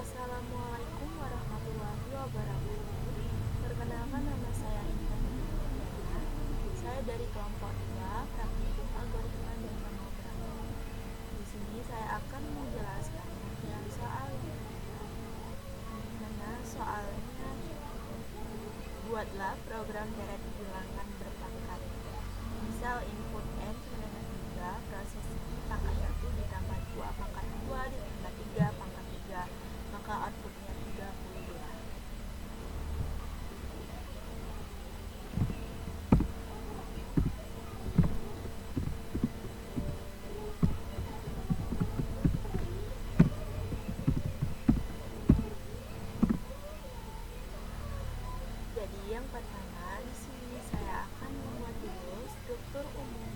Assalamualaikum warahmatullahi wabarakatuh. Perkenalkan, nama saya Intan Indriana. Saya dari kelompok 2 Praktikum Algoritma dan Pemrograman. Di sini saya akan menjelaskan rangkaian soal yang ada. Mana soalnya? Buatlah program deret bilangan berpangkat. Misal input N sama 3, proses I pangkat 1 ditambah 2 pangkat 2 ditambah 3 pangkat 3, maka outputnya 32. Jadi yang pertama di sini saya akan membuat dulu struktur umum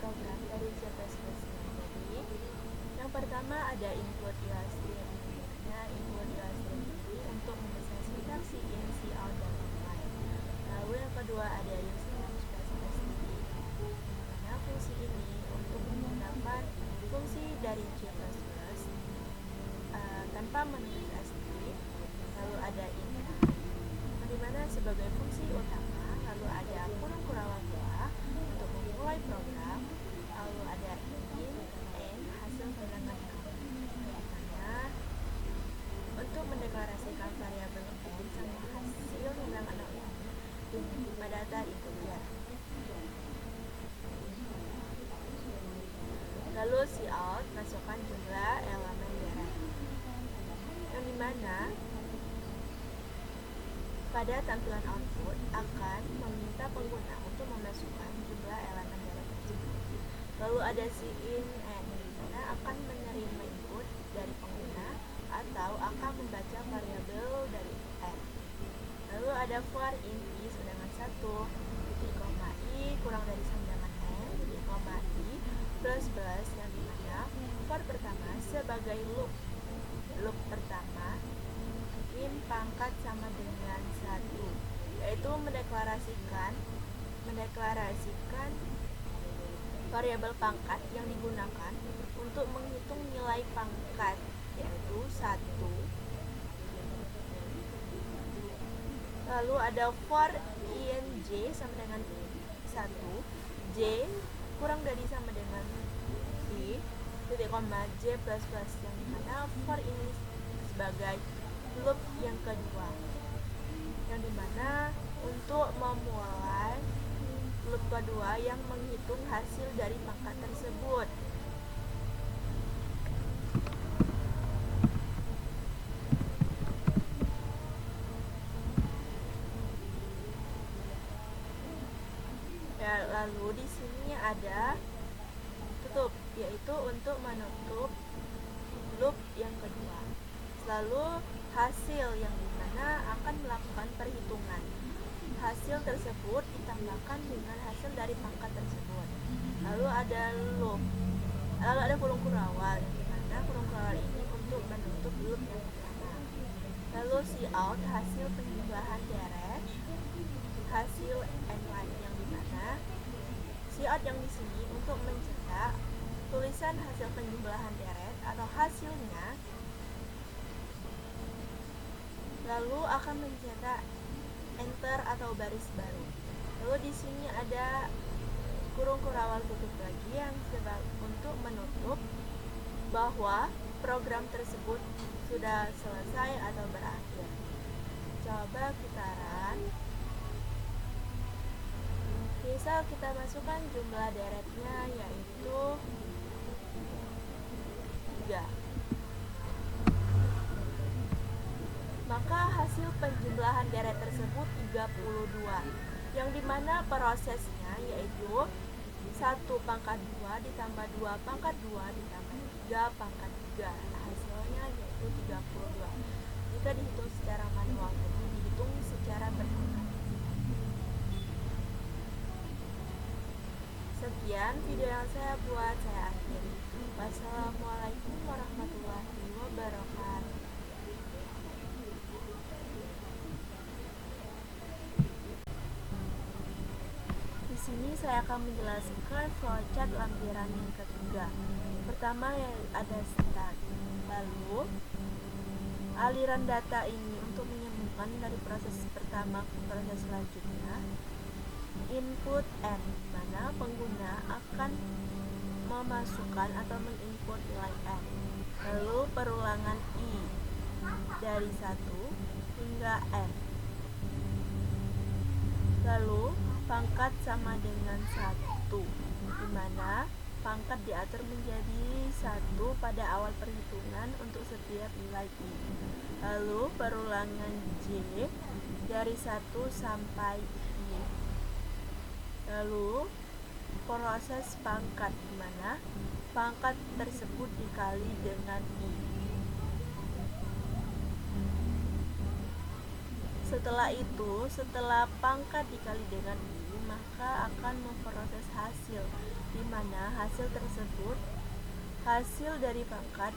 program dari C++. Jadi yang pertama ada include illustrate. Nah, include illustrate ini untuk membesar sintaks in, cout, dan lain-lain. Lalu yang kedua ada using namespace std. Nah, fungsi ini untuk menggunakan fungsi dari C++ tanpa menulis std. Lalu ada inline, dimana sebagai fungsi utama. Lalu ada kurung kurawal untuk memulai program. Lalu ada end hasil bilangan dimana untuk mendeklarasikan variabel n sama hasil bilangan ini pada data integer. Lalu cout masukkan jumlah elemen deret, yang dimana pada tampilan output akan meminta pengguna untuk memasukkan jumlah elemen deret tersebut. Lalu ada cin n, dimana akan menerima input dari pengguna atau akan membaca variabel dari n. Lalu ada for in i sedangkan 1, titik koma i kurang dari sama dengan n, titik koma i plus plus, yang dimana for pertama sebagai loop pertama in pangkat sama dengan 1, yaitu mendeklarasikan variabel pangkat yang digunakan untuk menghitung nilai pangkat, yaitu 1. Lalu ada for in j sama dengan 1, j kurang dari sama dengan i, titik koma j plus plus, yang dimana for ini sebagai loop yang kedua, yang dimana untuk memulai loop kedua yang menghitung hasil dari pangkat tersebut. Ya, lalu di sini ada tutup, yaitu untuk menutup loop yang kedua. Lalu hasil, yang dimana akan melakukan perhitungan. Hasil tersebut ditambahkan dengan hasil dari pangkat tersebut. Lalu ada loop, lalu ada kurung kurawal, yang dimana kurung kurawal ini untuk menutup loop yang pertama. Lalu cout hasil penjumlahan deret, hasil inline, yang dimana cout yang di sini untuk mencetak tulisan hasil penjumlahan deret atau hasilnya, lalu akan mencetak enter atau baris baru. Lalu di sini ada kurung kurawal tutup lagi yang untuk menutup bahwa program tersebut sudah selesai atau berakhir. Coba kita run. Misal kita masukkan jumlah deretnya yaitu 3. Maka hasil penjumlahan deret tersebut 32, yang dimana prosesnya yaitu 1 pangkat 2 ditambah 2 pangkat 2 ditambah 3 pangkat 3, hasilnya yaitu 32. Jika dihitung secara manual, jadi dihitung secara berhitungan. Sekian video yang saya buat, saya akhiri. Wassalamualaikum warahmatullahi wabarakatuh. Di sini saya akan menjelaskan flowchart lampiran yang ketiga. Pertama ada start, lalu aliran data ini untuk menyambungkan dari proses pertama ke proses selanjutnya. Input n, mana pengguna akan memasukkan atau menginput nilai n. Lalu perulangan i dari 1 hingga n. Lalu pangkat sama dengan 1, di mana pangkat diatur menjadi 1 pada awal perhitungan untuk setiap nilai i. Lalu perulangan j dari 1 sampai i. Lalu proses pangkat, di mana pangkat tersebut dikali dengan i. Setelah itu, setelah pangkat dikali dengan i, maka akan memproses hasil, di mana hasil tersebut hasil dari pangkat,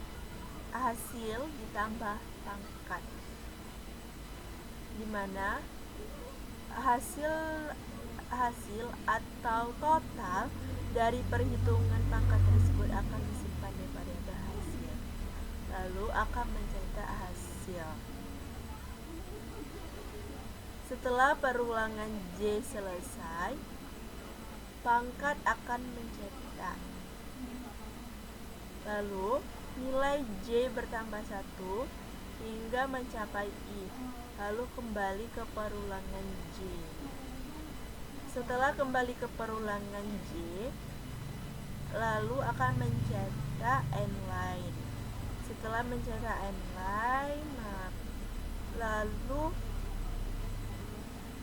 hasil ditambah pangkat, di mana hasil atau total dari perhitungan pangkat tersebut akan disimpan di variabel hasil, lalu akan mencetak hasil. Setelah perulangan J selesai, pangkat akan mencetak. Lalu nilai J bertambah 1 hingga mencapai I, lalu kembali ke perulangan J. Setelah kembali ke perulangan J, lalu akan mencetak N line. Setelah mencetak N line, lalu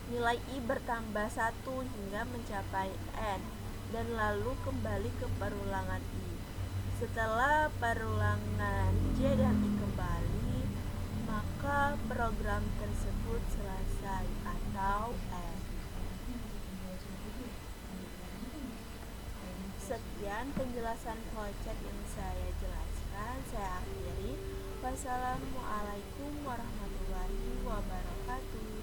nilai I bertambah 1 hingga mencapai N, dan lalu kembali ke perulangan I. Setelah perulangan J dan I kembali, maka program tersebut selesai atau N. Sekian penjelasan flowchart yang saya jelaskan. Saya akhiri. Wassalamualaikum warahmatullahi wabarakatuh.